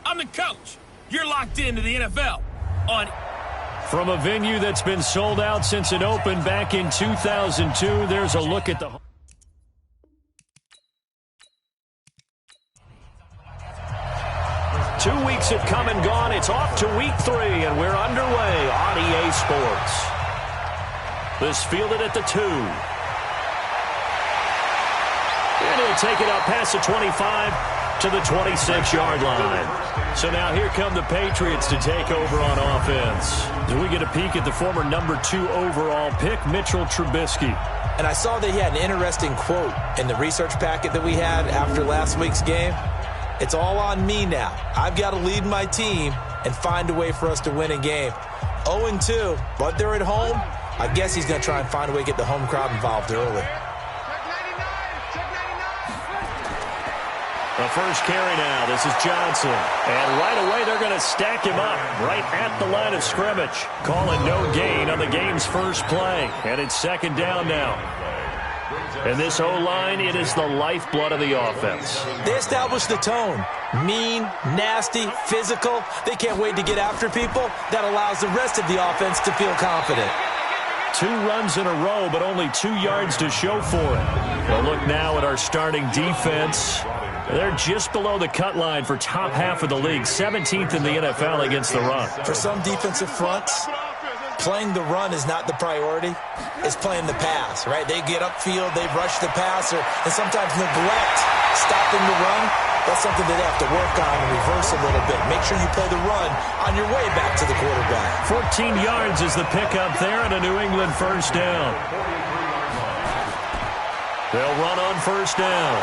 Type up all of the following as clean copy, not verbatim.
I'm the coach. You're locked into the NFL on... From a venue that's been sold out since it opened back in 2002, there's a look at the... 2 weeks have come and gone. It's off to week 3, and we're underway on EA Sports. This fielded at the 2. And he'll take it up past the 25 to the 26-yard line. So now here come the Patriots to take over on offense. As we get a peek at the former number 2 overall pick, Mitchell Trubisky. And I saw that he had an interesting quote in the research packet that we had after last week's game. It's all on me now. I've got to lead my team and find a way for us to win a game. 0-2, but they're at home. I guess he's going to try and find a way to get the home crowd involved early. The first carry now. This is Johnson. And right away, they're going to stack him up right at the line of scrimmage. Calling no gain on the game's first play. And it's second down now. And this O-line, it is the lifeblood of the offense. They establish the tone. Mean, nasty, physical. They can't wait to get after people. That allows the rest of the offense to feel confident. 2 runs in a row, but only 2 yards to show for it. Well, look now at our starting defense. They're just below the cut line for top half of the league, 17th in the NFL against the run. For some defensive fronts, playing the run is not the priority. It's playing the pass, right? They get upfield, they rush the passer, and sometimes neglect stopping the run. That's something that they have to work on and reverse a little bit. Make sure you play the run on your way back to the quarterback. 14 yards is the pickup there and a New England first down. They'll run on first down.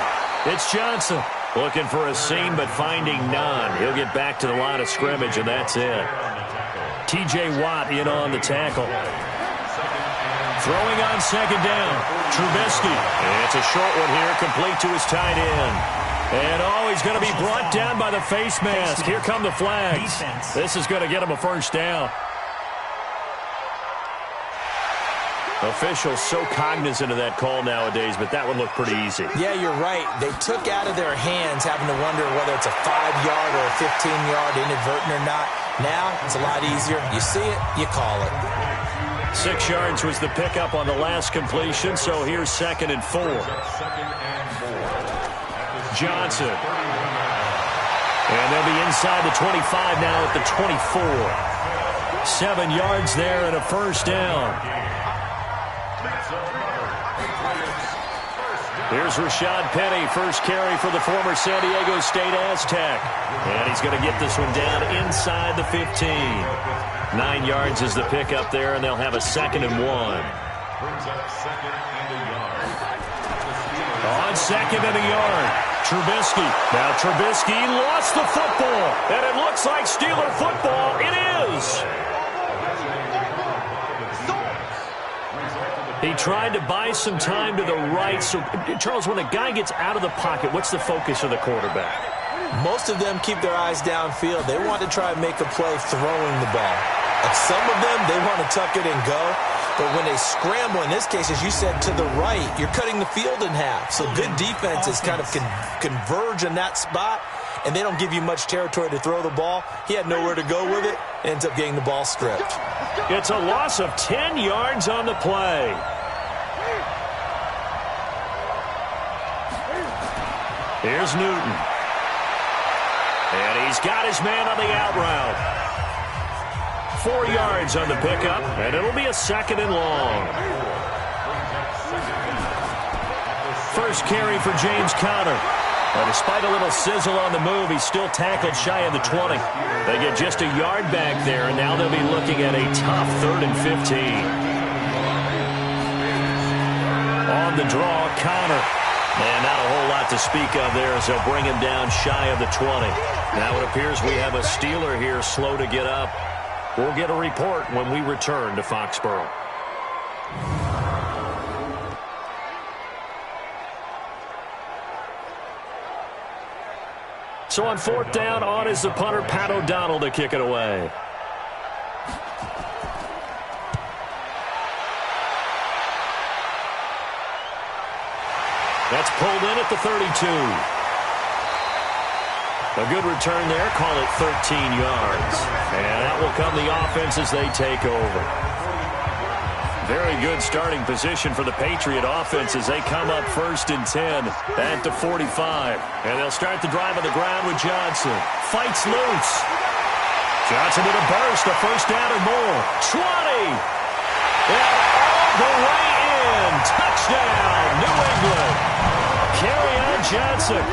It's Johnson looking for a seam but finding none. He'll get back to the line of scrimmage, and that's it. T.J. Watt in on the tackle. Throwing on second down. Trubisky. It's a short one here, complete to his tight end. And, he's going to be brought down by the face mask. Here come the flags. This is going to get him a first down. Officials so cognizant of that call nowadays, but that one looked pretty easy. Yeah, you're right. They took out of their hands having to wonder whether it's a 5-yard or a 15-yard inadvertent or not. Now, it's a lot easier. You see it, you call it. 6 yards was the pickup on the last completion, so here's 2nd and 4. Johnson. And they'll be inside the 25 now at the 24. 7 yards there and a first down. Here's Rashad Penny, first carry for the former San Diego State Aztec. And he's going to get this one down inside the 15. 9 yards is the pickup there, and they'll have a 2nd and 1. On 2nd and a yard, Trubisky. Now Trubisky lost the football, and it looks like Steeler football. It is. He tried to buy some time to the right. So, Charles, when a guy gets out of the pocket, what's the focus of the quarterback? Most of them keep their eyes downfield. They want to try and make a play throwing the ball. Some of them, they want to tuck it and go. But when they scramble, in this case, as you said, to the right, you're cutting the field in half. So good defenses kind of converge in that spot, and they don't give you much territory to throw the ball. He had nowhere to go with it, ends up getting the ball stripped. It's a loss of 10 yards on the play. Here's Newton. And he's got his man on the out route. 4 yards on the pickup, and it'll be a 2nd and long. First carry for James Conner. And despite a little sizzle on the move, he's still tackled shy of the 20. They get just a yard back there, and now they'll be looking at a tough 3rd and 15. On the draw, Conner. And not a whole lot to speak of there as they'll bring him down shy of the 20. Now it appears we have a Steeler here slow to get up. We'll get a report when we return to Foxborough. So on 4th down, on is the punter, Pat O'Donnell, to kick it away. That's pulled in at the 32. A good return there. Call it 13 yards. And that will come the offense as they take over. Very good starting position for the Patriot offense as they come up 1st and 10 at the 45. And they'll start the drive on the ground with Johnson. Fights loose. Johnson with a burst, a first down or more. 20. And all the way in. Touchdown, New England. Kerryon Johnson,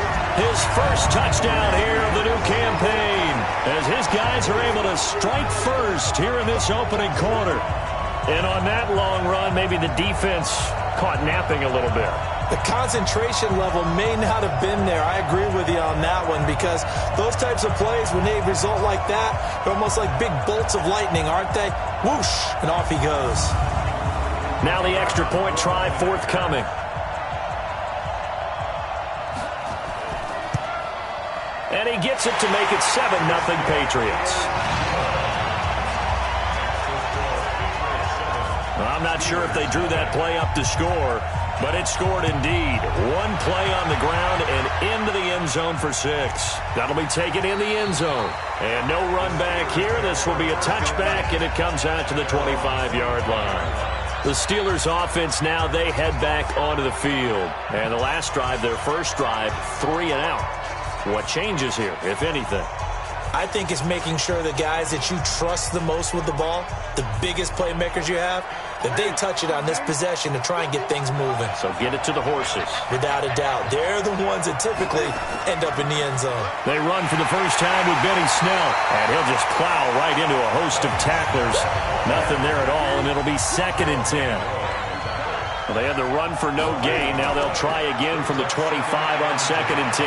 his first touchdown here of the new campaign, as his guys are able to strike first here in this opening quarter. And on that long run, maybe the defense caught napping a little bit. The concentration level may not have been there. I agree with you on that one, because those types of plays, when they result like that, they're almost like big bolts of lightning, aren't they? Whoosh, and off he goes. Now the extra point try forthcoming. And he gets it to make it 7-0 Patriots. Well, I'm not sure if they drew that play up to score, but it scored indeed. One play on the ground and into the end zone for 6. That'll be taken in the end zone. And no run back here. This will be a touchback, and it comes out to the 25-yard line. The Steelers offense now, they head back onto the field. And the last drive, their first drive, 3 and out. What changes here, if anything? I think it's making sure the guys that you trust the most with the ball, the biggest playmakers you have, that they touch it on this possession to try and get things moving. So get it to the horses. Without a doubt. They're the ones that typically end up in the end zone. They run for the first time with Benny Snell, and he'll just plow right into a host of tacklers. Nothing there at all, and it'll be 2nd and 10. Well, they had the run for no gain. Now they'll try again from the 25 on 2nd and 10.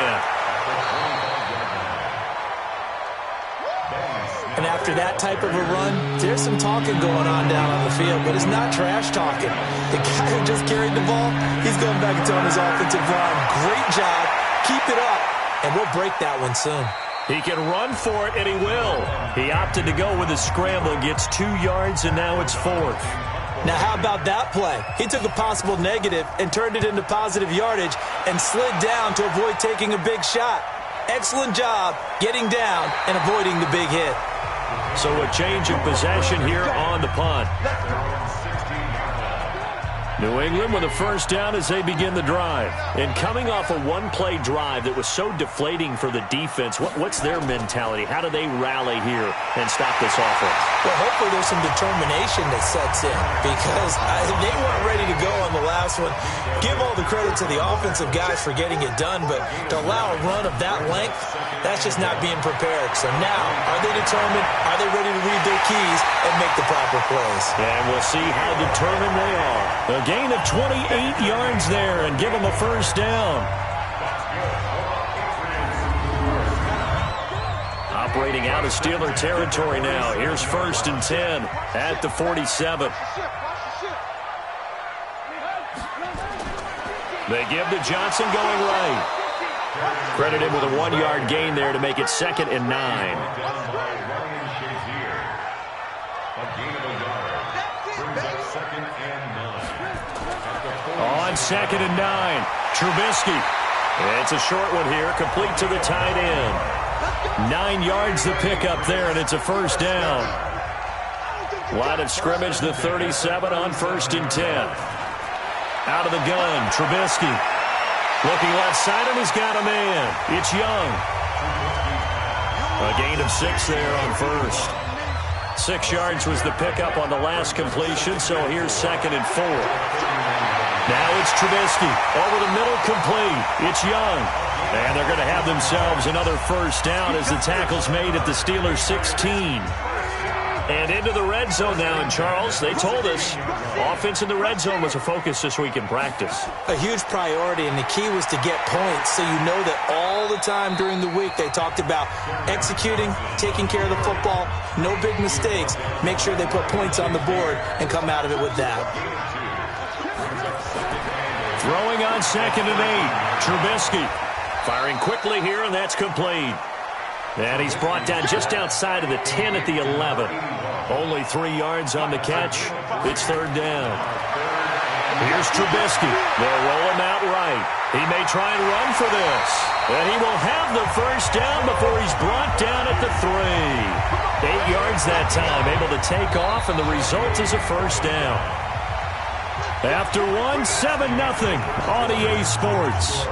And after that type of a run, there's some talking going on down on the field, but it's not trash talking. The guy who just carried the ball, he's going back and telling his offensive line, great job, keep it up, and we'll break that one soon. He can run for it, and he will. He opted to go with a scramble, gets 2 yards, and now it's 4th. Now, how about that play? He took a possible negative and turned it into positive yardage and slid down to avoid taking a big shot. Excellent job getting down and avoiding the big hit. So a change of possession here on the punt. New England with a first down as they begin the drive. And coming off a one-play drive that was so deflating for the defense, what's their mentality? How do they rally here and stop this offense? Well, hopefully there's some determination that sets in, because they weren't ready to go on the last one. Give all the credit to the offensive guys for getting it done, but to allow a run of that length, that's just not being prepared. So now, are they determined? Are they ready to read their keys and make the proper plays? And we'll see how determined they are. A gain of 28 yards there and give them a first down. Operating out of Steeler territory now. Here's 1st and 10 at the 47. They give to Johnson going right. Credit him with a 1-yard gain there to make it 2nd and 9. On 2nd and 9, Trubisky. It's a short one here, complete to the tight end. 9 yards to pick up there, and it's a first down. Line of scrimmage, the 37 on 1st and 10. Out of the gun, Trubisky. Looking left side, and he's got a man. It's Young. A gain of 6 there on 1st. 6 yards was the pickup on the last completion, so here's 2nd and 4. Now it's Trubisky. Over the middle, complete. It's Young. And they're going to have themselves another first down as the tackle's made at the Steelers' 16. And into the red zone now. And, Charles, they told us offense in the red zone was a focus this week in practice. A huge priority, and the key was to get points. So you know that all the time during the week they talked about executing, taking care of the football, no big mistakes. Make sure they put points on the board and come out of it with that. Throwing on 2nd and 8. Trubisky firing quickly here, and that's complete. And he's brought down just outside of the 10 at the 11. Only 3 yards on the catch. It's 3rd down. Here's Trubisky. They'll roll him out right. He may try and run for this. And he will have the first down before he's brought down at the 3. 8 yards that time, able to take off, and the result is a first down. After 7-0 on EA Sports.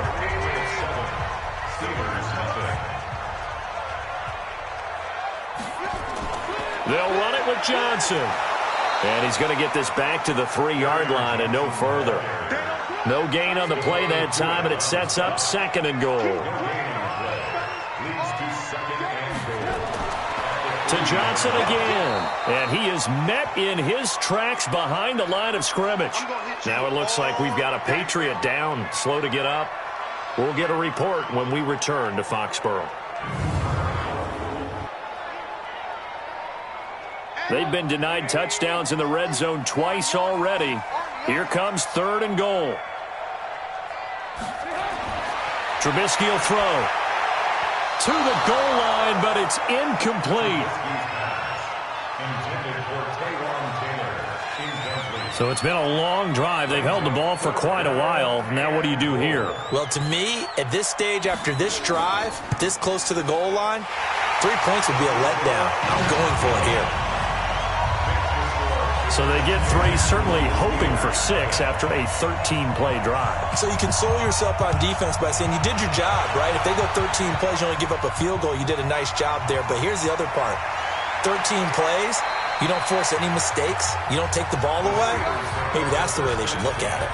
They'll run it with Johnson. And he's going to get this back to the 3-yard line and no further. No gain on the play that time, and it sets up 2nd and goal. To Johnson again. And he is met in his tracks behind the line of scrimmage. Now it looks like we've got a Patriot down, slow to get up. We'll get a report when we return to Foxborough. They've been denied touchdowns in the red zone twice already. Here comes 3rd and goal. Trubisky will throw to the goal line, but it's incomplete. So it's been a long drive. They've held the ball for quite a while. Now what do you do here? Well, to me, at this stage, after this drive, this close to the goal line, 3 points would be a letdown. I'm going for it here. So they get 3, certainly hoping for 6 after a 13-play drive. So you console yourself on defense by saying you did your job, right? If they go 13 plays, you only give up a field goal, you did a nice job there. But here's the other part. 13 plays, you don't force any mistakes, you don't take the ball away. Maybe that's the way they should look at it.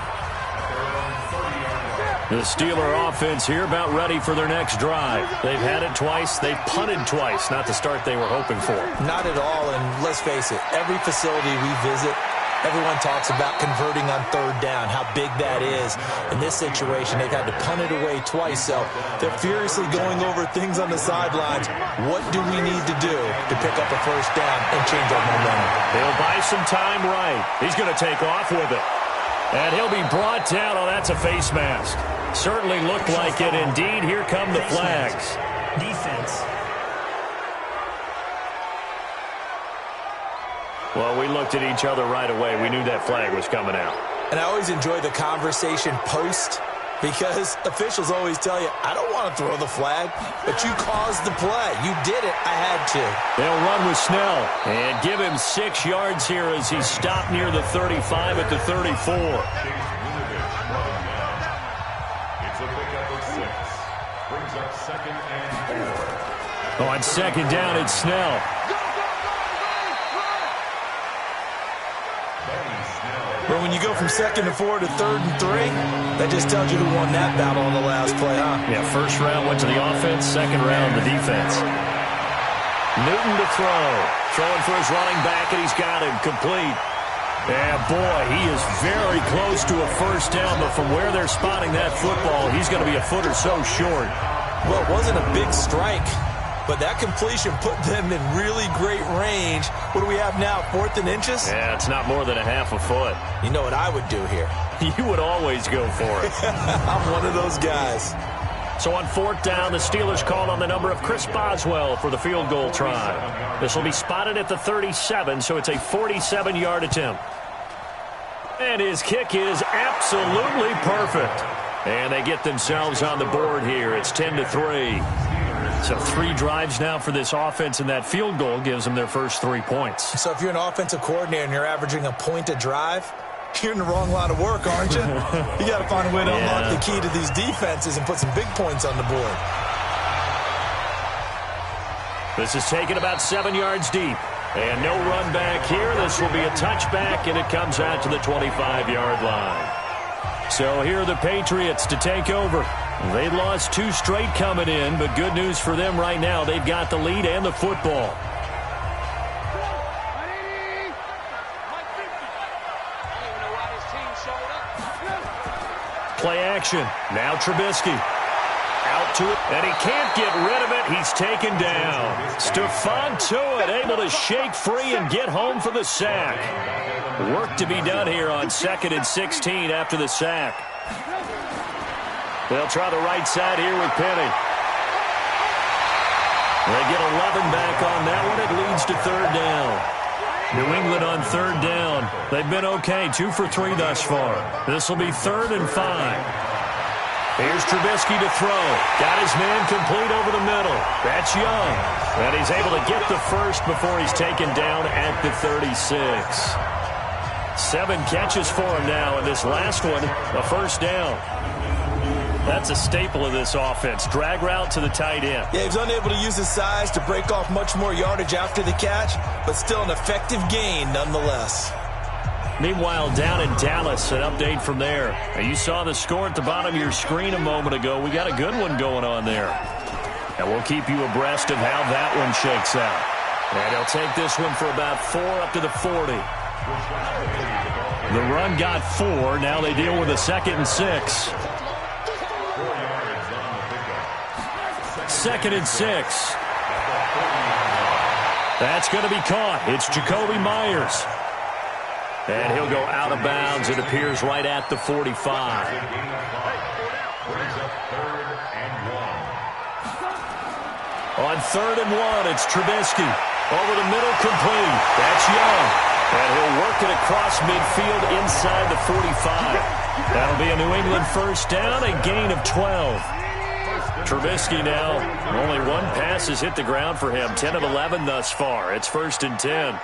The Steeler offense here about ready for their next drive. They've had it twice. They've punted twice. Not the start they were hoping for. Not at all, and let's face it, every facility we visit, everyone talks about converting on 3rd down, how big that is. In this situation, they've had to punt it away twice, so they're furiously going over things on the sidelines. What do we need to do to pick up a first down and change our momentum? He'll buy some time right. He's going to take off with it. And he'll be brought down. Oh, that's a face mask. Certainly looked like it. Indeed, here come the flags. Defense. Well, we looked at each other right away. We knew that flag was coming out. And I always enjoy the conversation post because officials always tell you, I don't want to throw the flag, but you caused the play. You did it. I had to. They'll run with Snell and give him 6 yards here as he stopped near the 35 at the 34. On 2nd down, it's Snell. But when you go from 2nd to 4 to 3rd and 3, that just tells you who won that battle on the last play, huh? Yeah, first round went to the offense, 2nd round the defense. Newton to throw. Throwing for his running back, and he's got him complete. And boy, he is very close to a first down, but from where they're spotting that football, he's going to be a foot or so short. Well, it wasn't a big strike, but that completion put them in really great range. What do we have now, 4th and inches? Yeah, it's not more than a half a foot. You know what I would do here? You would always go for it. I'm one of those guys. So on 4th down, the Steelers call on the number of Chris Boswell for the field goal try. This will be spotted at the 37, so it's a 47-yard attempt. And his kick is absolutely perfect. And they get themselves on the board here. It's 10-3. So 3 drives now for this offense, and that field goal gives them their first 3 points. So if you're an offensive coordinator and you're averaging a point a drive, you're in the wrong line of work, aren't you? You got to find a way to unlock the key to these defenses and put some big points on the board. This is taken about 7 yards deep. And no run back here. This will be a touchback, and it comes out to the 25-yard line. So here are the Patriots to take over. They lost 2 straight coming in, but good news for them right now. They've got the lead and the football. Play action. Now Trubisky. Out to it, and he can't get rid of it. He's taken down. Stephon Tuitt able to shake free and get home for the sack. Work to be done here on 2nd and 16 after the sack. They'll try the right side here with Penny. They get 11 back on that one. It leads to 3rd down. New England on 3rd down. They've been okay, 2 for 3 thus far. This will be 3rd and 5. Here's Trubisky to throw. Got his man complete over the middle. That's Young. And he's able to get the first before he's taken down at the 36. 7 catches for him now, and this last one, a first down. That's a staple of this offense. Drag route to the tight end. Yeah, he was unable to use his size to break off much more yardage after the catch, but still an effective gain nonetheless. Meanwhile, down in Dallas, an update from there. Now, you saw the score at the bottom of your screen a moment ago. We got a good one going on there. And we'll keep you abreast of how that one shakes out. And he'll take this one for about 4 up to the 40. The run got 4. Now they deal with a 2nd and 6. 2nd and 6. That's going to be caught. It's Jacoby Myers. And he'll go out of bounds. It appears right at the 45. On 3rd and 1, it's Trubisky. Over the middle, complete. That's Young. And he'll work it across midfield inside the 45. That'll be a New England first down, a gain of 12. Trubisky now, only 1 pass has hit the ground for him. 10 of 11 thus far. It's 1st and 10.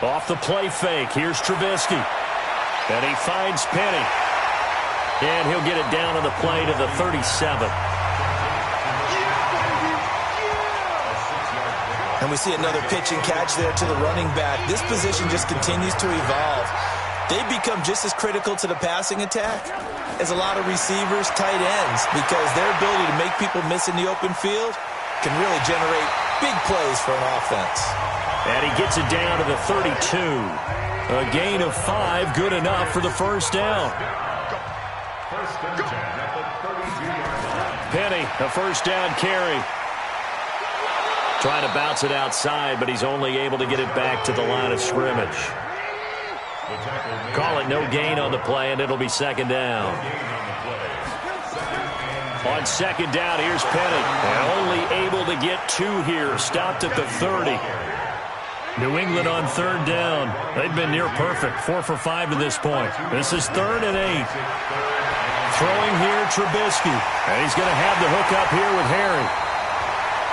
Off the play fake, here's Trubisky. And he finds Penny. And he'll get it down on the play to the 37. And we see another pitch and catch there to the running back. This position just continues to evolve. They become just as critical to the passing attack as a lot of receivers, tight ends, because their ability to make people miss in the open field can really generate big plays for an offense. And he gets it down to the 32. A gain of 5, good enough for the first down. Penny, a first down carry. Trying to bounce it outside, but he's only able to get it back to the line of scrimmage. Call it no gain on the play, and it'll be 2nd down. On 2nd down, here's Penny. And only able to get 2 here. Stopped at the 30. New England on 3rd down. They've been near perfect. 4 for 5 to this point. This is 3rd and 8. Throwing here, Trubisky. And he's going to have the hook up here with Harry.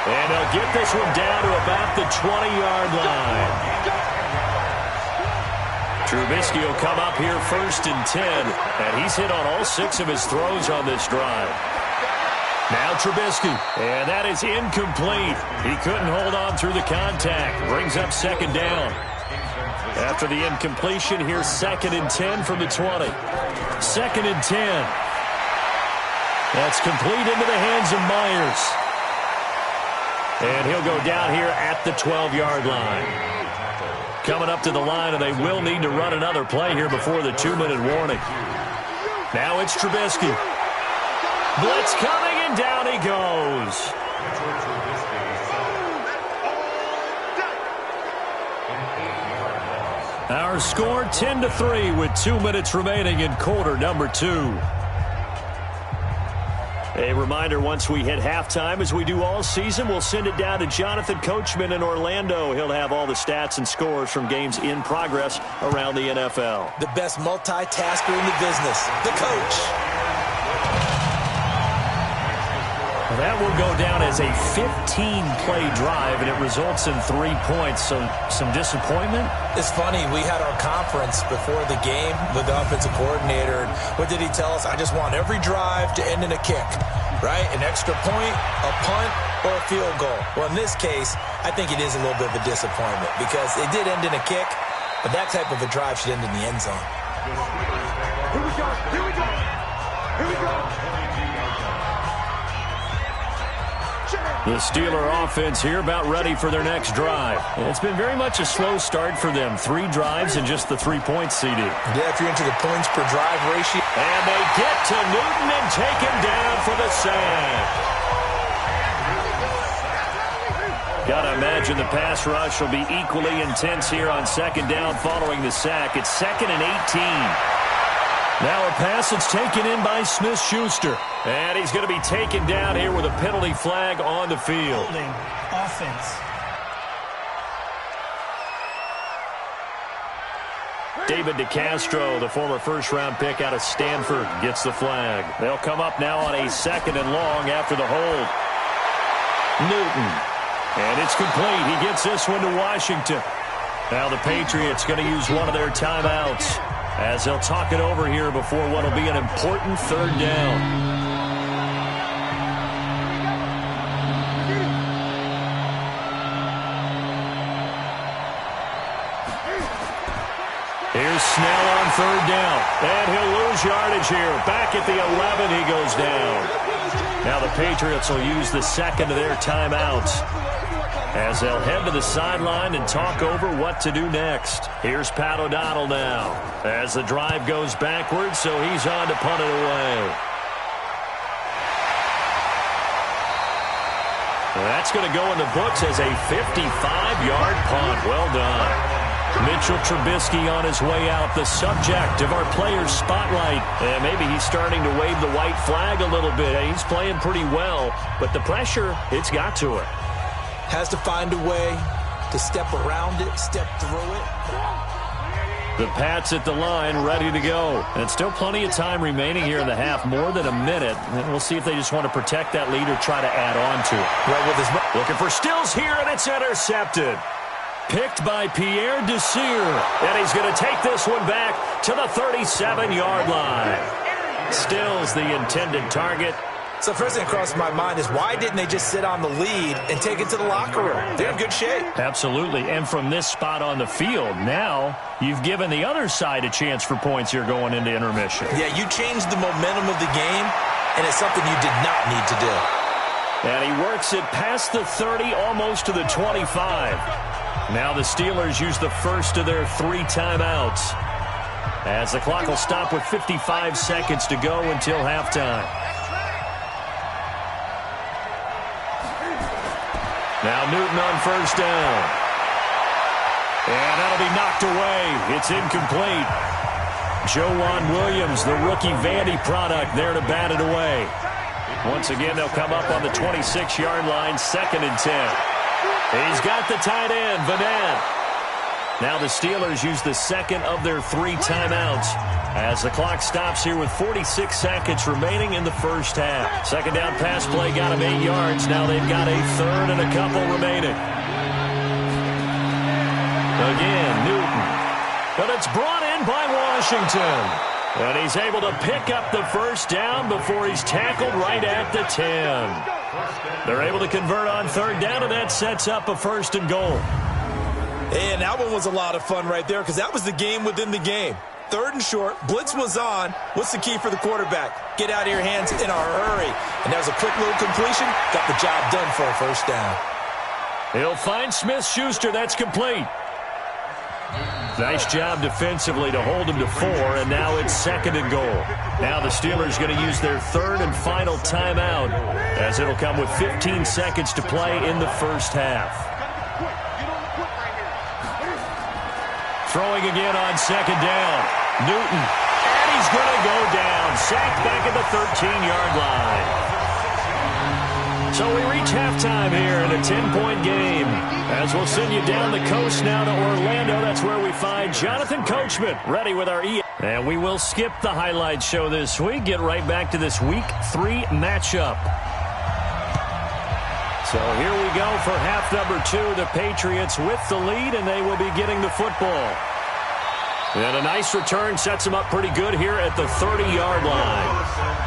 And they'll get this one down to about the 20-yard line. Trubisky will come up here 1st and 10. And he's hit on all 6 of his throws on this drive. Now Trubisky, and that is incomplete. He couldn't hold on through the contact. Brings up 2nd down. After the incompletion, here's 2nd and 10 from the 20. 2nd and 10. That's complete into the hands of Myers. And he'll go down here at the 12-yard line. Coming up to the line, and they will need to run another play here before the 2-minute warning. Now it's Trubisky. Blitz coming, and down he goes. Our score 10-3 with 2 minutes remaining in quarter number 2. A reminder, once we hit halftime, as we do all season, we'll send it down to Jonathan Coachman in Orlando. He'll have all the stats and scores from games in progress around the NFL. The best multitasker in the business, the coach. That will go down as a 15-play drive, and it results in 3 points. So some disappointment? It's funny. We had our conference before the game with the offensive coordinator. And what did he tell us? I just want every drive to end in a kick, right? An extra point, a punt, or a field goal. Well, in this case, I think it is a little bit of a disappointment because it did end in a kick, but that type of a drive should end in the end zone. Here we go. Here we go. Here we go. The Steeler offense here about ready for their next drive. It's been very much a slow start for them. 3 drives and just the 3-point CD. Yeah, if you're into the points per drive ratio. And they get to Newton and take him down for the sack. Got to imagine the pass rush will be equally intense here on 2nd down following the sack. It's 2nd and 18. Now a pass that's taken in by Smith-Schuster. And he's going to be taken down here with a penalty flag on the field. Holding offense. David DeCastro, the former first-round pick out of Stanford, gets the flag. They'll come up now on a 2nd and long after the hold. Newton. And it's complete. He gets this one to Washington. Now the Patriots going to use one of their timeouts as they'll talk it over here before what will be an important 3rd down. Here's Snell on 3rd down. And he'll lose yardage here. Back at the 11, he goes down. Now the Patriots will use the 2nd of their timeouts as they'll head to the sideline and talk over what to do next. Here's Pat O'Donnell now as the drive goes backwards, so he's on to punt it away. That's going to go in the books as a 55-yard punt. Well done. Mitchell Trubisky on his way out, the subject of our players' spotlight. And maybe he's starting to wave the white flag a little bit. He's playing pretty well, but the pressure, it's got to it. Has to find a way to step around it, step through it. The Pats at the line, ready to go. And still plenty of time remaining here in the half, more than a minute. And we'll see if they just want to protect that lead or try to add on to it. Right with his looking for Stills here, and it's intercepted. Picked by Pierre Desir. And he's going to take this one back to the 37-yard line. Stills the intended target. So first thing that crosses my mind is why didn't they just sit on the lead and take it to the locker room? They're in good shape. Absolutely. And from this spot on the field, now you've given the other side a chance for points here going into intermission. Yeah, you changed the momentum of the game, and it's something you did not need to do. And he works it past the 30, almost to the 25. Now the Steelers use the first of their 3 timeouts as the clock will stop with 55 seconds to go until halftime. Now Newton on 1st down. And that'll be knocked away. It's incomplete. Joejuan Williams, the rookie Vandy product, there to bat it away. Once again, they'll come up on the 26-yard line, 2nd and 10. He's got the tight end, Vanette. Now the Steelers use the 2nd of their 3 timeouts as the clock stops here with 46 seconds remaining in the first half. 2nd down pass play got them 8 yards. Now they've got a 3rd and a couple remaining. Again, Newton. But it's brought in by Washington. And he's able to pick up the 1st down before he's tackled right at the 10. They're able to convert on 3rd down, and that sets up a 1st and goal. And that one was a lot of fun right there because that was the game within the game. 3rd and short, blitz was on. What's the key for the quarterback? Get out of your hands in a hurry. And that was a quick little completion. Got the job done for a 1st down. He'll find Smith-Schuster. That's complete. Nice job defensively to hold him to 4, and now it's 2nd and goal. Now the Steelers going to use their 3rd and final timeout as it'll come with 15 seconds to play in the first half. Throwing again on 2nd down. Newton, and he's going to go down. Sacked back at the 13-yard line. So we reach halftime here in a 10-point game. As we'll send you down the coast now to Orlando. That's where we find Jonathan Coachman ready with our And we will skip the highlight show this week. Get right back to this Week 3 matchup. So here we go for half number 2. The Patriots with the lead, and they will be getting the football. And a nice return sets them up pretty good here at the 30-yard line.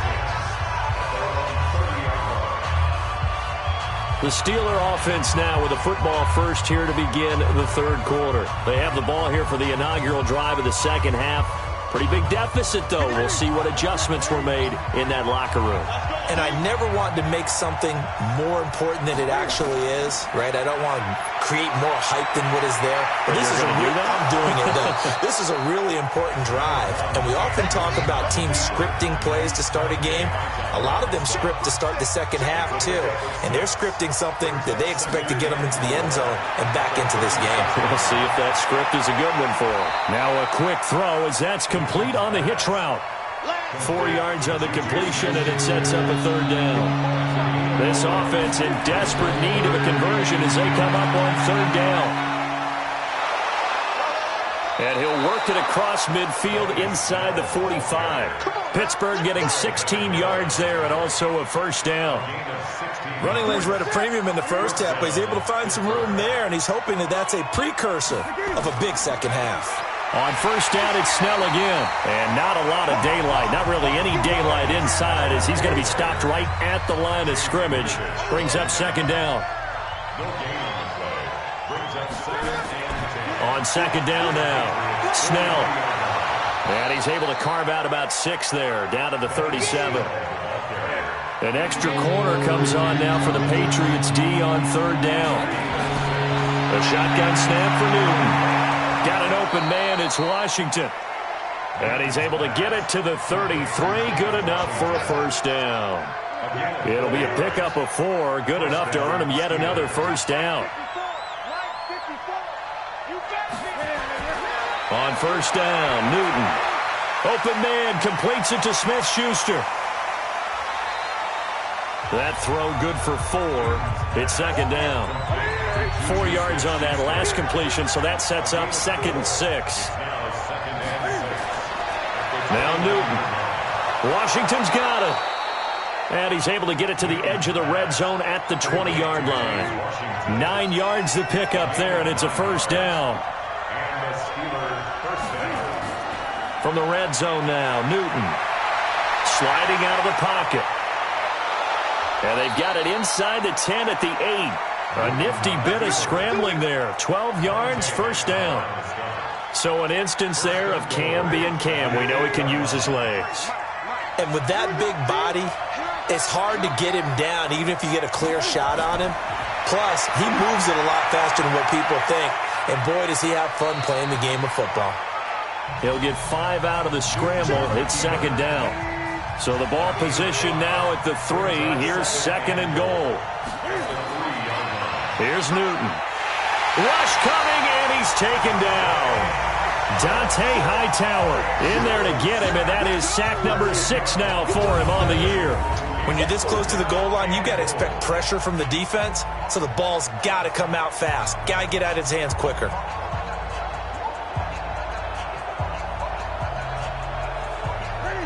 The Steeler offense now with the football first here to begin the 3rd quarter. They have the ball here for the inaugural drive of the 2nd half. Pretty big deficit, though. We'll see what adjustments were made in that locker room. And I never want to make something more important than it actually is, right? I don't want to create more hype than what is there. But this is I'm doing it, though. This is a really important drive. And we often talk about teams scripting plays to start a game. A lot of them script to start the 2nd half, too. And they're scripting something that they expect to get them into the end zone and back into this game. We'll see if that script is a good one for them. Now a quick throw as that's complete on the hitch route. 4 yards on the completion, and it sets up a 3rd down. This offense in desperate need of a conversion as they come up on 3rd down. And he'll work it across midfield inside the 45. Pittsburgh getting 16 yards there and also a first down. Running lanes were at a premium in the first half, but he's able to find some room there, and he's hoping that that's a precursor of a big second half. On first down, it's Snell again. And not a lot of daylight, not really any daylight inside, as he's going to be stopped right at the line of scrimmage. Brings up second down. On second down now, Snell. And he's able to carve out about 6 there, down to the 37. An extra corner comes on now for the Patriots D on third down. A shotgun snap for Newton. Got an open man, it's Washington. And he's able to get it to the 33, good enough for a first down. It'll be a pickup of 4, good enough to earn him yet another first down. On first down, Newton. Open man, completes it to Smith-Schuster. That throw good for 4. It's second down. 4 yards on that last completion, so that sets up 2nd and 6. Now Newton. Washington's got it. And he's able to get it to the edge of the red zone at the 20-yard line. 9 yards to pick up there, and it's a first down. From the red zone now, Newton. Sliding out of the pocket. And they've got it inside the 10 at the 8. A nifty bit of scrambling there. 12 yards, first down. So an instance there of Cam being Cam. We know he can use his legs. And with that big body, it's hard to get him down, even if you get a clear shot on him. Plus, he moves it a lot faster than what people think. And boy, does he have fun playing the game of football. He'll get 5 out of the scramble. It's second down. So the ball position now at the 3. Here's second and goal. Here's Newton. Rush coming, and he's taken down. Dante Hightower in there to get him, and that is sack number 6 now for him on the year. When you're this close to the goal line, you've got to expect pressure from the defense, so the ball's got to come out fast. Got to get out of his hands quicker.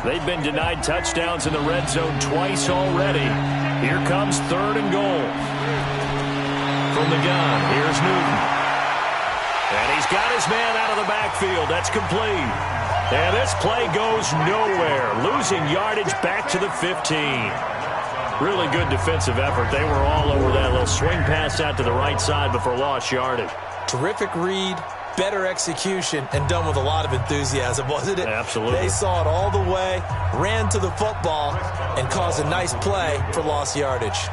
They've been denied touchdowns in the red zone twice already. Here comes third and goal. From the gun, here's Newton. And he's got his man out of the backfield. That's complete. And this play goes nowhere. Losing yardage back to the 15. Really good defensive effort. They were all over that little swing pass out to the right side before lost yardage. Terrific read. Better execution, and done with a lot of enthusiasm, wasn't it? Absolutely. They saw it all the way, ran to the football, and caused a nice play for lost yardage.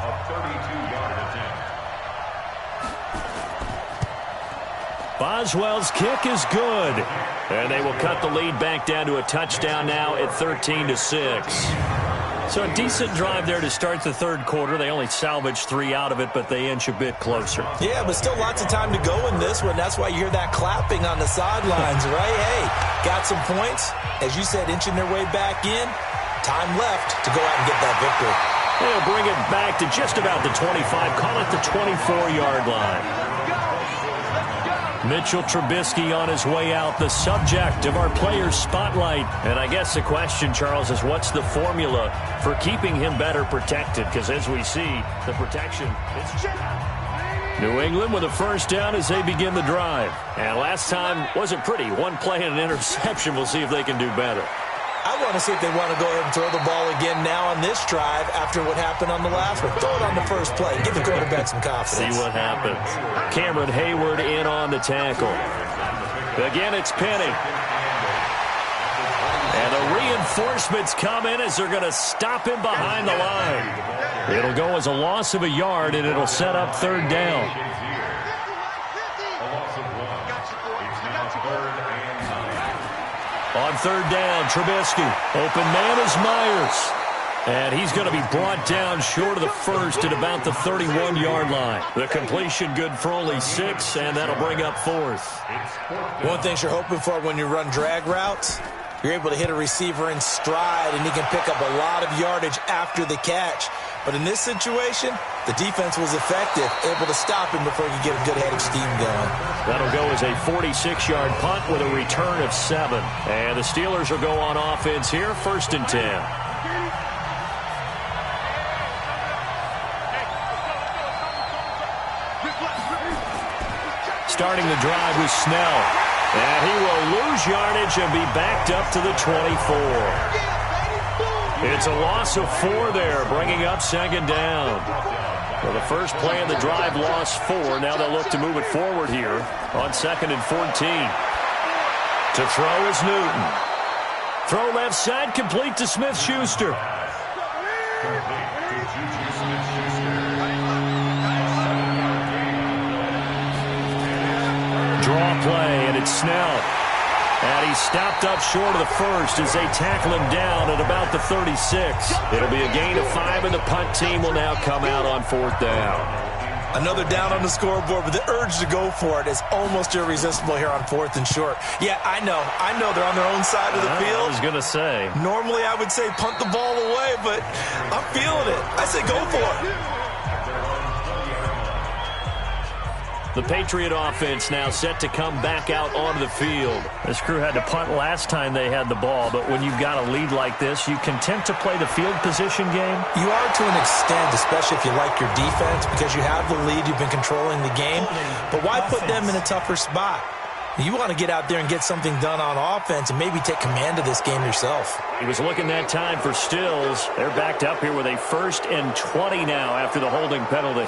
Boswell's kick is good. And they will cut the lead back down to a touchdown now at 13-6. So a decent drive there to start the third quarter. They only salvaged 3 out of it, but they inch a bit closer. Yeah, but still lots of time to go in this one. That's why you hear that clapping on the sidelines, right? Hey, got some points. As you said, inching their way back in. Time left to go out and get that victory. They'll bring it back to just about the 25. Call it the 24-yard line. Mitchell Trubisky on his way out, the subject of our players' spotlight. And I guess the question, Charles, is what's the formula for keeping him better protected? Because as we see, the protection is... New England with a first down as they begin the drive. And last time wasn't pretty. One play and an interception. We'll see if they can do better. I want to see if they want to go ahead and throw the ball again now on this drive after what happened on the last one. Throw it on the first play. Give the quarterback some confidence. See what happens. Cameron Hayward in on the tackle. Again, it's Penny. And the reinforcements come in as they're going to stop him behind the line. It'll go as a loss of a yard, and it'll set up third down. On third down, Trubisky. Open man is Myers. And he's going to be brought down short of the first at about the 31-yard line. The completion good for only 6, and that'll bring up fourth. One thing you're hoping for when you run drag routes, you're able to hit a receiver in stride, and he can pick up a lot of yardage after the catch. But in this situation, the defense was effective, able to stop him before he could get a good head of steam going. That'll go as a 46-yard punt with a return of 7. And the Steelers will go on offense here, 1st and 10. Starting the drive with Snell. And he will lose yardage and be backed up to the 24. It's a loss of 4 there, bringing up 2nd down. Well, the first play of the drive lost 4. Now they'll look to move it forward here on 2nd and 14. To throw is Newton. Throw left side, complete to Smith-Schuster. Draw play, and it's Snell. And he's stopped up short of the first as they tackle him down at about the 36. It'll be a gain of 5, and the punt team will now come out on 4th down. Another down on the scoreboard, but the urge to go for it is almost irresistible here on 4th and short. Yeah, I know they're on their own side of the field. I was going to say. Normally I would say punt the ball away, but I'm feeling it. I say go for it. The Patriot offense now set to come back out onto the field. This crew had to punt last time they had the ball, but when you've got a lead like this, you content to play the field position game? You are to an extent, especially if you like your defense, because you have the lead, you've been controlling the game. But why put them in a tougher spot? You want to get out there and get something done on offense and maybe take command of this game yourself. He was looking that time for Stills. They're backed up here with a 1st and 20 now after the holding penalty.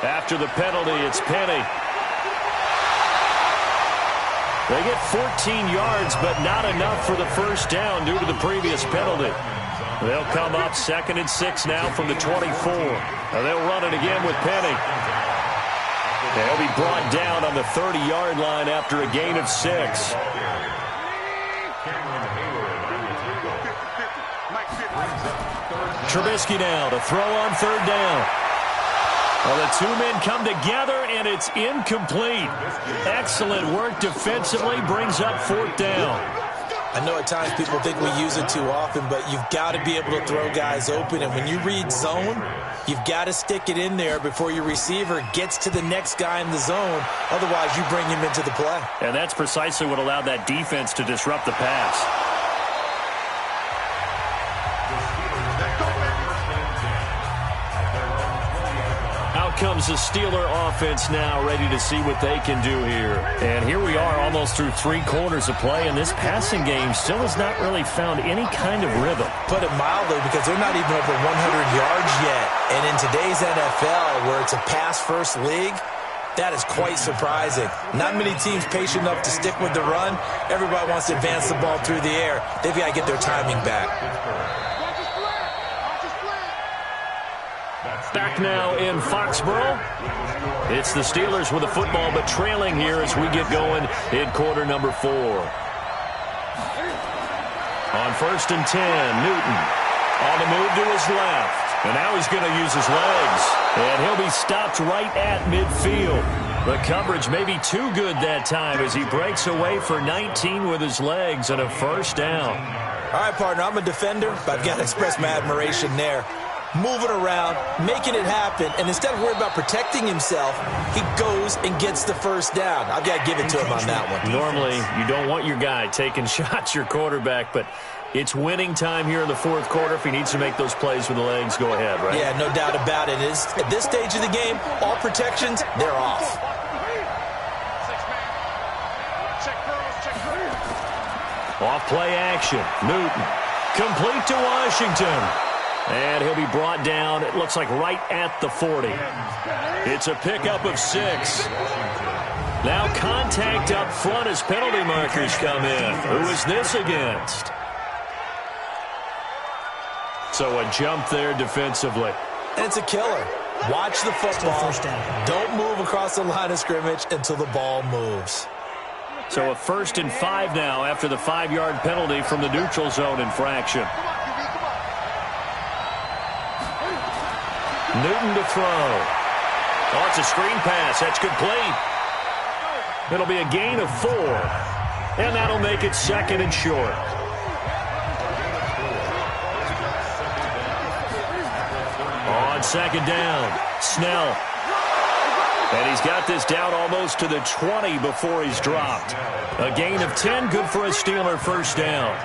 After the penalty, it's Penny. They get 14 yards, but not enough for the first down due to the previous penalty. They'll come up 2nd and 6 now from the 24. They'll run it again with Penny. They'll be brought down on the 30-yard line after a gain of 6. Trubisky now to throw on 3rd down. Well, the 2 men come together, and it's incomplete. Excellent work defensively, brings up 4th down. I know at times people think we use it too often, but you've got to be able to throw guys open. And when you read zone, you've got to stick it in there before your receiver gets to the next guy in the zone. Otherwise, you bring him into the play. And that's precisely what allowed that defense to disrupt the pass. Comes the Steeler offense now, ready to see what they can do here. And here we are almost through 3 quarters of play, and this passing game still has not really found any kind of rhythm. Put it mildly, because they're not even over 100 yards yet. And in today's NFL, where it's a pass-first league, that is quite surprising. Not many teams patient enough to stick with the run. Everybody wants to advance the ball through the air. They've got to get their timing back. Back now in Foxborough. It's the Steelers with the football, but trailing here as we get going in quarter number 4. On 1st and 10, Newton on the move to his left. And now he's going to use his legs. And he'll be stopped right at midfield. The coverage may be too good that time as he breaks away for 19 with his legs and a 1st down. All right, partner, I'm a defender, but I've got to express my admiration there. Moving around, making it happen, and instead of worrying about protecting himself, he goes and gets the 1st down. I've got to give it to him on that one. Normally, you don't want your guy taking shots, your quarterback, but it's winning time here in the 4th quarter. If he needs to make those plays with the legs, go ahead, right? Yeah, no doubt about it. At this stage of the game, all protections, they're off. Off play action. Newton. Complete to Washington. And he'll be brought down, it looks like right at the 40. It's a pickup of 6. Now contact up front as penalty markers come in. Who is this against? So a jump there defensively. And it's a killer. Watch the football. Don't move across the line of scrimmage until the ball moves. So a 1st and 5 now after the 5-yard penalty from the neutral zone infraction. Newton to throw. Oh, it's a screen pass. That's complete. It'll be a gain of 4. And that'll make it 2nd and short. On second down, Snell. And he's got this down almost to the 20 before he's dropped. A gain of 10, good for a Steeler first down.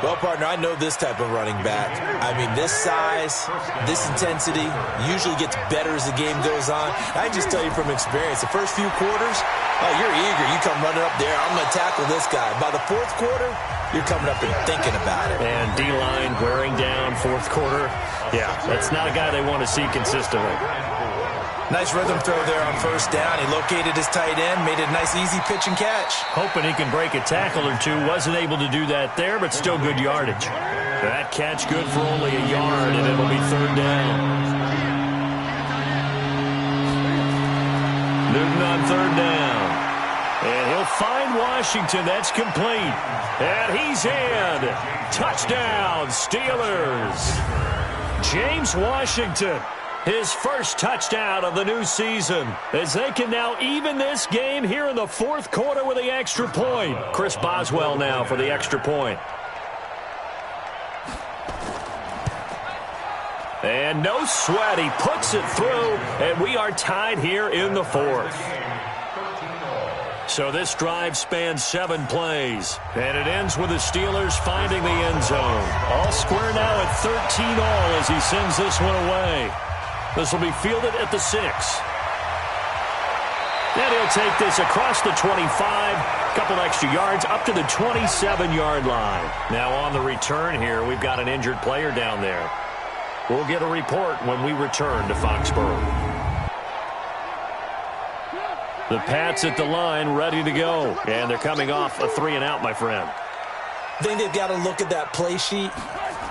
Well, partner, I know this type of running back. I mean, this size, this intensity usually gets better as the game goes on. I just tell you from experience, the first few quarters, oh, you're eager. You come running up there, I'm going to tackle this guy. By the fourth quarter, you're coming up and thinking about it. And D-line wearing down fourth quarter. Yeah, that's not a guy they want to see consistently. Nice rhythm throw there on first down. He located his tight end, made it a nice easy pitch and catch. Hoping he can break a tackle or two. Wasn't able to do that there, but still good yardage. That catch good for only a yard, and it'll be third down. Newton on third down. And he'll find Washington. That's complete. And he's in. Touchdown, Steelers. James Washington. His first touchdown of the new season, as they can now even this game here in the fourth quarter with the extra point. Chris Boswell now for the extra point. And no sweat, he puts it through, and we are tied here in the fourth. So this drive spans 7 plays, and it ends with the Steelers finding the end zone. All square now at 13 all as he sends this one away. This will be fielded at the 6. Then he'll take this across the 25, a couple extra yards, up to the 27-yard line. Now on the return here, we've got an injured player down there. We'll get a report when we return to Foxborough. The Pats at the line, ready to go. And they're coming off a 3-and-out, my friend. I think they've got to look at that play sheet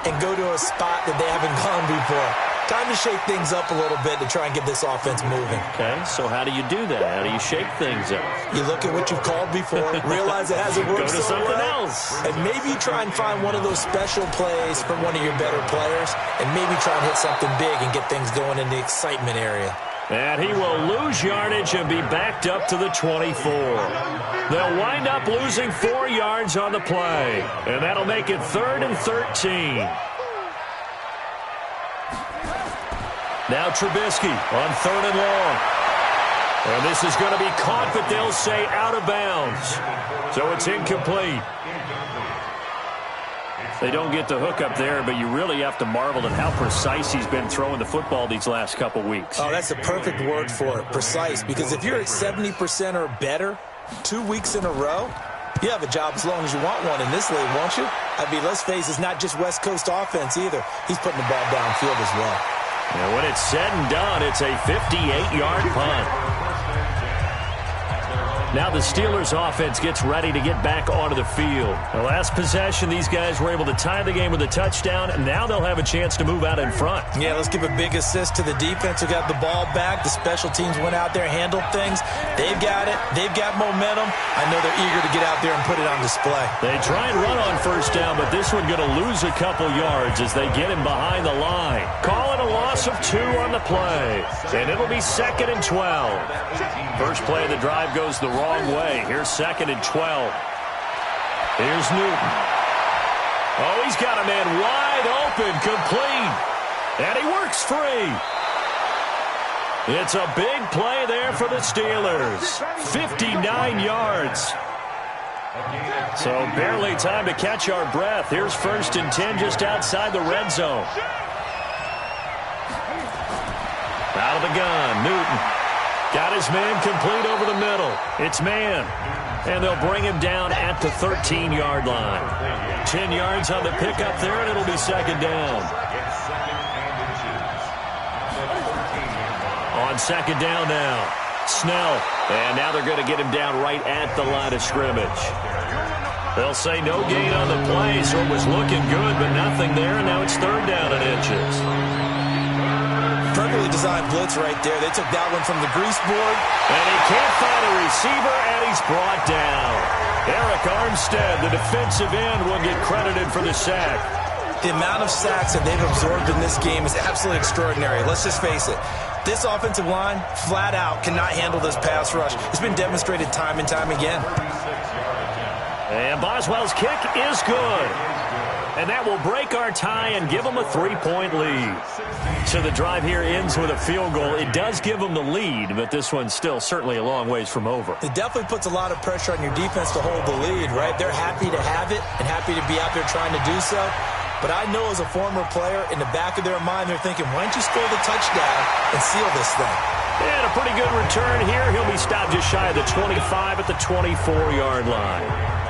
and go to a spot that they haven't gone before. Time to shake things up a little bit to try and get this offense moving. Okay, so how do you do that? How do you shake things up? You look at what you've called before, realize it hasn't worked Go to something else. And maybe try and find one of those special plays from one of your better players, and maybe try and hit something big and get things going in the excitement area. And he will lose yardage and be backed up to the 24. They'll wind up losing 4 yards on the play, and that'll make it 3rd and 13. Now Trubisky on 3rd and long. And this is going to be caught, but they'll say out of bounds. So it's incomplete. They don't get the hook up there, but you really have to marvel at how precise he's been throwing the football these last couple weeks. Oh, that's a perfect word for it, precise. Because if you're at 70% or better 2 weeks in a row, you have a job as long as you want one in this league, won't you? I mean, let's face it, it's not just West Coast offense either. He's putting the ball downfield as well. And when it's said and done, it's a 58-yard punt. Now the Steelers offense gets ready to get back onto the field. The last possession, these guys were able to tie the game with a touchdown, and now they'll have a chance to move out in front. Yeah, let's give a big assist to the defense who got the ball back. The special teams went out there, handled things. They've got it. They've got momentum. I know they're eager to get out there and put it on display. They try and run on first down, but this one going to lose a couple yards as they get him behind the line. Call it a loss of 2 on the play, and it'll be 2nd and 12. First play of the drive goes the wrong way. Here's 2nd and 12. Here's Newton. Oh, he's got a man wide open, complete. And he works free. It's a big play there for the Steelers. 59 yards. So barely time to catch our breath. Here's 1st and 10 just outside the red zone. Out of the gun, Newton. Got his man complete over the middle. It's man. And they'll bring him down at the 13-yard line. 10 yards on the pickup there, and it'll be 2nd down. On 2nd down now, Snell. And now they're going to get him down right at the line of scrimmage. They'll say no gain on the play, so it was looking good, but nothing there, and now it's 3rd down and inches. Perfectly designed blitz right there. They took that one from the grease board. And he can't find a receiver, and he's brought down. Eric Armstead, the defensive end, will get credited for the sack. The amount of sacks that they've absorbed in this game is absolutely extraordinary. Let's just face it. This offensive line, flat out, cannot handle this pass rush. It's been demonstrated time and time again. And Boswell's kick is good. And that will break our tie and give them a 3-point lead. So the drive here ends with a field goal. It does give them the lead, but this one's still certainly a long ways from over. It definitely puts a lot of pressure on your defense to hold the lead, right? They're happy to have it and happy to be out there trying to do so. But I know as a former player, in the back of their mind, they're thinking, why don't you score the touchdown and seal this thing? And a pretty good return here. He'll be stopped just shy of the 25 at the 24-yard line.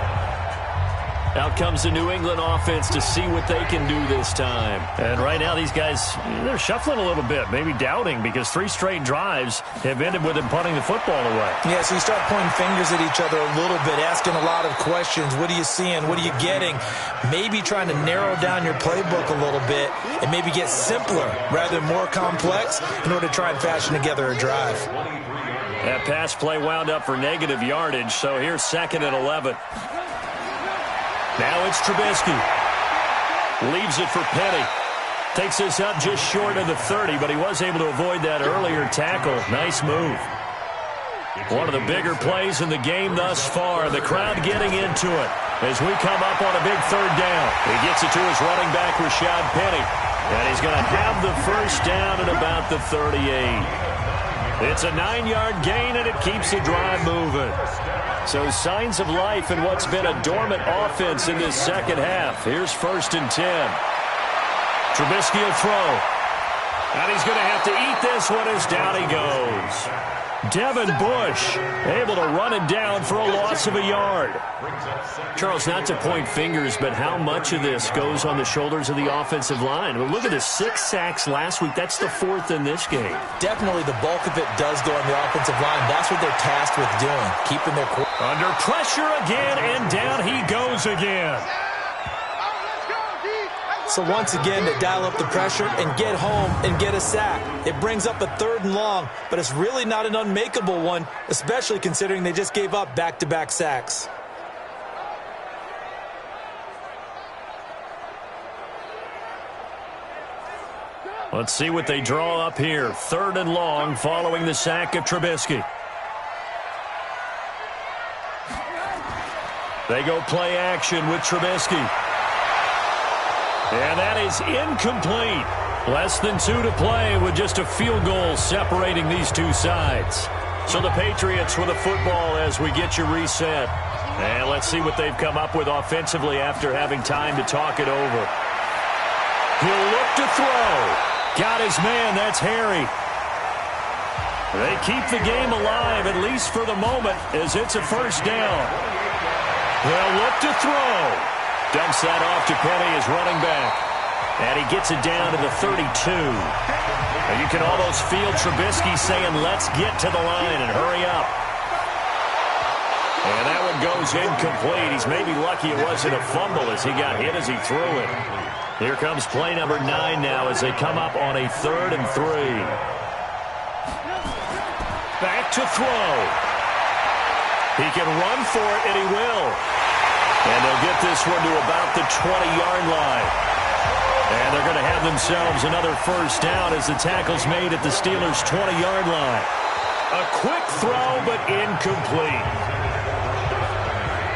Out comes the New England offense to see what they can do this time. And right now these guys, they're shuffling a little bit, maybe doubting, because 3 straight drives have ended with them punting the football away. Yeah, so you start pointing fingers at each other a little bit, asking a lot of questions. What are you seeing? What are you getting? Maybe trying to narrow down your playbook a little bit and maybe get simpler rather than more complex in order to try and fashion together a drive. That pass play wound up for negative yardage, so here's 2nd and 11. Now it's Trubisky. Leaves it for Penny. Takes this up just short of the 30, but he was able to avoid that earlier tackle. Nice move. One of the bigger plays in the game thus far. The crowd getting into it as we come up on a big 3rd down. He gets it to his running back, Rashad Penny. And he's going to have the first down at about the 38. It's a 9-yard gain, and it keeps the drive moving. So signs of life in what's been a dormant offense in this second half. Here's 1st and 10. Trubisky will throw. And he's going to have to eat this one as down he goes. Devin Bush able to run it down for a loss of a yard. Charles, not to point fingers, but how much of this goes on the shoulders of the offensive line? Well, look at the 6 sacks last week. That's the 4th in this game. Definitely the bulk of it does go on the offensive line. That's what they're tasked with doing, keeping their core. Under pressure again, and down he goes again. So once again, they dial up the pressure and get home and get a sack. It brings up a 3rd and long, but it's really not an unmakeable one, especially considering they just gave up back-to-back sacks. Let's see what they draw up here. 3rd and long following the sack of Trubisky. They go play action with Trubisky. And that is incomplete. Less than 2 to play with just a field goal separating these two sides. So the Patriots with a football as we get you reset. And let's see what they've come up with offensively after having time to talk it over. He'll look to throw. Got his man. That's Harry. They keep the game alive, at least for the moment, as it's a 1st down. They'll look to throw. Dumps that off to Penny as running back. And he gets it down to the 32. And you can almost feel Trubisky saying, let's get to the line and hurry up. And that one goes incomplete. He's maybe lucky it wasn't a fumble as he got hit as he threw it. Here comes play number 9 now as they come up on a 3rd and 3. Back to throw. He can run for it, and he will. And they'll get this one to about the 20-yard line. And they're going to have themselves another 1st down as the tackle's made at the Steelers' 20-yard line. A quick throw, but incomplete.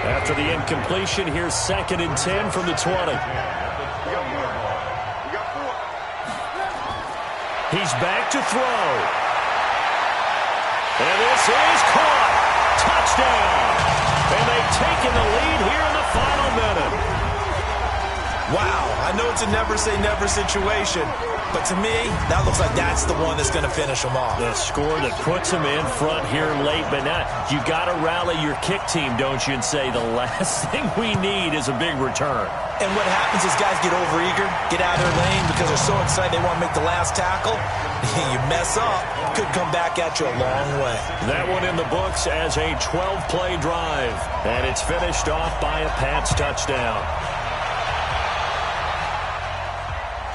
After the incompletion, here's 2nd and 10 from the 20. He's back to throw. And this is caught. Touchdown. And they've taken the lead here in the final minute. Wow, I know it's a never-say-never situation, but to me, that looks like that's the one that's going to finish them off. The score that puts them in front here late, but not. You got to rally your kick team, don't you, and say the last thing we need is a big return. And what happens is guys get overeager, get out of their lane because they're so excited they want to make the last tackle. You mess up, could come back at you a long way. That one in the books as a 12-play drive, and it's finished off by a Pats touchdown.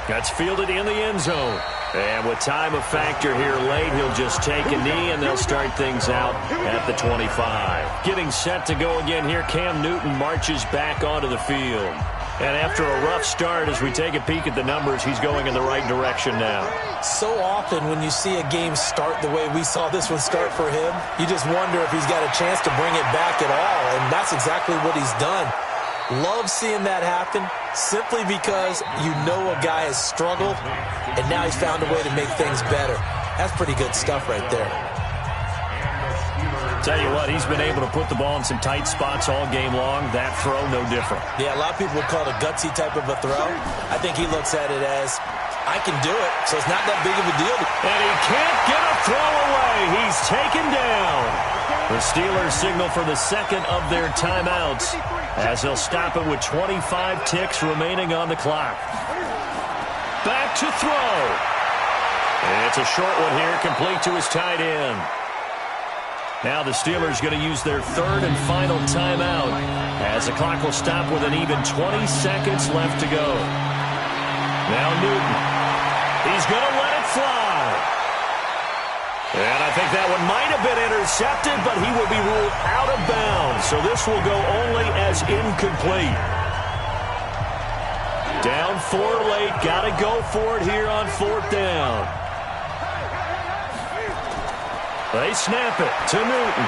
That's fielded in the end zone. And with time a factor here late, he'll just take a knee, and they'll start things out at the 25. Getting set to go again here, Cam Newton marches back onto the field. And after a rough start, as we take a peek at the numbers, he's going in the right direction now. So often when you see a game start the way we saw this one start for him, you just wonder if he's got a chance to bring it back at all, and that's exactly what he's done. Love seeing that happen simply because you know a guy has struggled, and now he's found a way to make things better. That's pretty good stuff right there. Tell you what, he's been able to put the ball in some tight spots all game long. That throw, no different. Yeah, a lot of people would call it a gutsy type of a throw. I think he looks at it as, I can do it, so it's not that big of a deal. And he can't get a throw away. He's taken down. The Steelers signal for the second of their timeouts as they'll stop it with 25 ticks remaining on the clock. Back to throw. It's a short one here, complete to his tight end. Now the Steelers going to use their third and final timeout as the clock will stop with an even 20 seconds left to go. Now Newton. He's going to let it fly. And I think that one might have been intercepted, but he will be ruled out of bounds. So this will go only as incomplete. Down 4 late. Got to go for it here on 4th down. They snap it to Newton.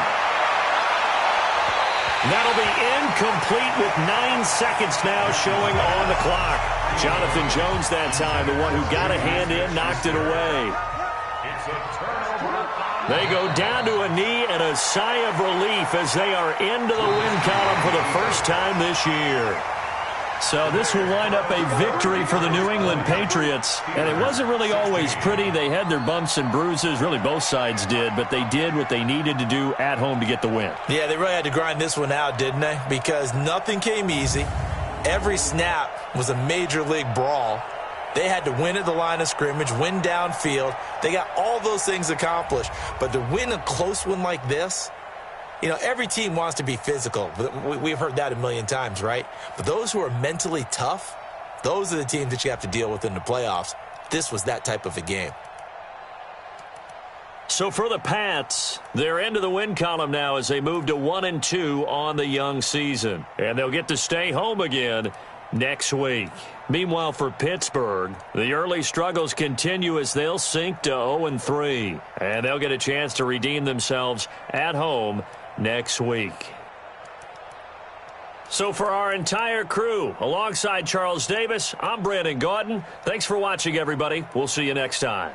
That'll be incomplete with 9 seconds now showing on the clock. Jonathan Jones that time, the one who got a hand in, knocked it away. They go down to a knee and a sigh of relief as they are into the win column for the first time this year. So this will wind up a victory for the New England Patriots. And it wasn't really always pretty. They had their bumps and bruises. Really, both sides did. But they did what they needed to do at home to get the win. Yeah, they really had to grind this one out, didn't they? Because nothing came easy. Every snap was a major league brawl. They had to win at the line of scrimmage, win downfield. They got all those things accomplished. But to win a close one like this, you know, every team wants to be physical. We've heard that a million times, right? But those who are mentally tough, those are the teams that you have to deal with in the playoffs. This was that type of a game. So for the Pats, they're into the win column now as they move to 1-2 on the young season. And they'll get to stay home again next week. Meanwhile, for Pittsburgh, the early struggles continue as they'll sink to 0-3. And they'll get a chance to redeem themselves at home next week. So for our entire crew, alongside Charles Davis, I'm Brandon Gaudin. Thanks for watching, everybody. We'll see you next time.